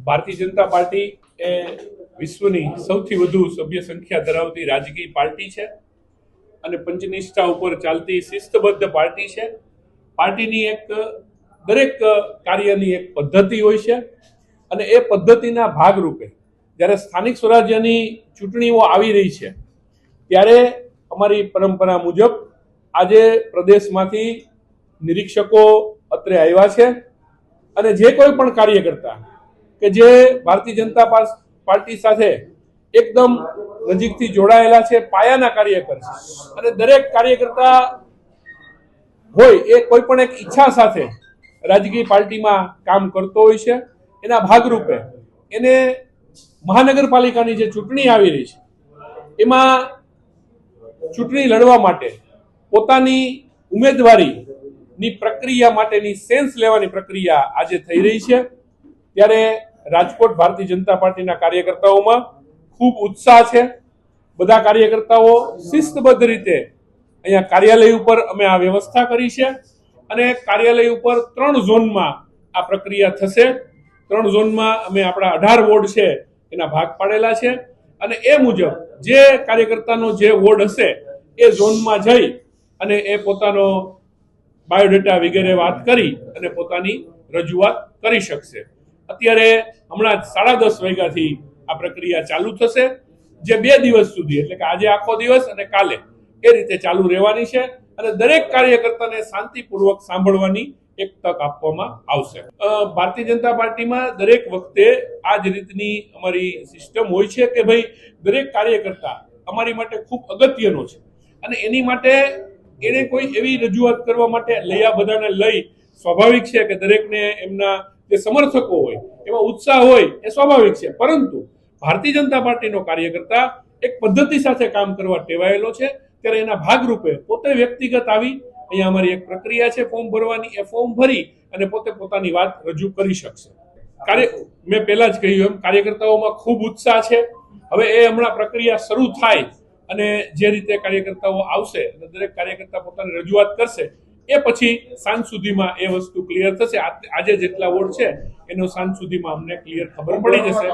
Bharatiya Janata party એ વિશ્વની સૌથી વધુ સભ્ય સંખ્યા ધરાવતી રાજકીય પાર્ટી છે અને પંચનિષ્ઠા ઉપર ચાલતી શિસ્તબદ્ધ પાર્ટી છે. પાર્ટીની એક દરેક કાર્યની એક પદ્ધતિ હોય છે અને એ પદ્ધતિના ભાગરૂપે જ્યારે સ્થાનિક સ્વરાજ્યની ચૂંટણીઓ આવી રહી છે ત્યારે અમારી પરંપરા મુજબ આજે પ્રદેશમાંથી નિરીક્ષકો અત્રે આવ્યા છે અને જે કોઈ પણ કાર્યકર્તા કે જે ભારતીય જનતા પાર્ટી સાથે એકદમ નજીકથી જોડાયેલા છે, પાયાના કાર્યકર છે અને દરેક કાર્યકર્તા હોય એ કોઈ પણ એક ઈચ્છા સાથે રાજકીય પાર્ટીમાં કામ કરતો હોય છે. એના ભાગરૂપે એને મહાનગરપાલિકાની જે ચૂંટણી આવી રહી છે એમાં ચૂંટણી લડવા માટે પોતાની ઉમેદવારીની પ્રક્રિયા માટેની સેન્સ લેવાની પ્રક્રિયા આજે થઈ રહી છે. ત્યારે રાજકોટ ભારતીય જનતા પાર્ટીના કાર્યકર્તાઓમાં ખૂબ ઉત્સાહ છે. બધા કાર્યકર્તાઓ શિસ્તબદ્ધ રીતે અહીંયા કાર્યાલય ઉપર અમે આ વ્યવસ્થા કરી છે અને કાર્યાલય ઉપર 3 ઝોનમાં આ પ્રક્રિયા થશે. 3 ઝોનમાં અમે આપણા 18 વોર્ડ છે એના ભાગ પાડેલા છે અને એ મુજબ જે કાર્યકર્તાનો જે વોર્ડ હશે એ ઝોનમાં જઈ અને એ પોતાનો બાયોડેટા વગેરે વાત કરી અને પોતાની રજૂઆત કરી શકશે. અત્યારે હમણાં 10:30 વાગ્યાથી આ પ્રક્રિયા ચાલુ થશે, જે 2 દિવસ સુધી એટલે કે આજે આખો દિવસ અને કાલે એ રીતે ચાલુ રહેવાની છે અને દરેક કાર્યકર્તાને શાંતિપૂર્વક સાંભળવાની એક તક આપવામાં આવશે. ભારતીય જનતા પાર્ટીમાં દરેક વખતે આ જ રીતની અમારી સિસ્ટમ હોય છે કે ભાઈ દરેક કાર્યકર્તા અમારી માટે ખૂબ અગત્યનો છે અને એની માટે એને કોઈ એવી રજૂઆત કરવા માટે બધાને લઈ સ્વાભાવિક છે કે દરેકને એમના જે સમર્થકો હોય એમાં ઉત્સાહ હોય એ સ્વાભાવિક છે, પરંતુ ભારતીય જનતા પાર્ટીનો કાર્યકર્તા એક પદ્ધતિ સાથે કામ કરવા ટેવાયેલો છે. ત્યારે એના ભાગરૂપે પોતે વ્યક્તિગત આવી અહીંયા અમારી એક પ્રક્રિયા છે ફોર્મ ભરવાની, એ ફોર્મ ભરી અને પોતે પોતાની વાત રજૂ કરી શકશે. મેં પહેલા જ કહ્યું એમ કાર્યકર્તાઓમાં ખૂબ ઉત્સાહ છે. હવે એ હમણાં પ્રક્રિયા શરૂ થાય અને જે રીતે કાર્યકર્તાઓ આવશે અને દરેક કાર્યકર્તા પોતાની રજૂઆત કરશે એ પછી સાંજ સુધીમાં એ વસ્તુ ક્લિયર થશે. આજે જેટલા વોર્ડ છે એનો સાંજ સુધીમાં અમને ક્લિયર ખબર પડી જશે.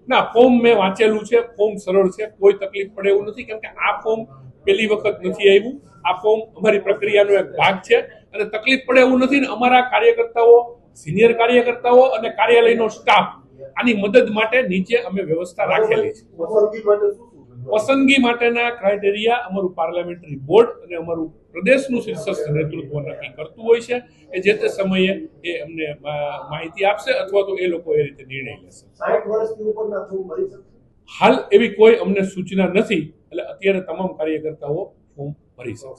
ના, ફોર્મ મેં વાંચેલું છે, ફોર્મ સરળ છે, કોઈ તકલીફ પડે એવું નથી, કેમ કે આ ફોર્મ પહેલી વખત નથી આવ્યું. આ ફોર્મ અમારી પ્રક્રિયાનો એક ભાગ છે અને તકલીફ પડે એવું નથી ને અમારા કાર્યકર્તાઓ, સિનિયર કાર્યકર્તાઓ અને કાર્યાલયનો સ્ટાફ આની મદદ માટે નીચે અમે વ્યવસ્થા રાખેલી છે. પસંદગી માટેના ક્રાઇટેરિયા અમારું પાર્લામેન્ટરી બોર્ડ અને અમારું પ્રદેશનું શીર્ષસ્થ નેતૃત્વ નક્કી કરતું હોય છે કે જે તે સમયે એ અમને માહિતી આપશે અથવા તો એ લોકો એ રીતે નિર્ણય લેશે. હાલ એવી કોઈ અમને સૂચના નથી, એટલે અત્યારે તમામ કાર્યકર્તાઓ ફોર્મ ભરી શકશે.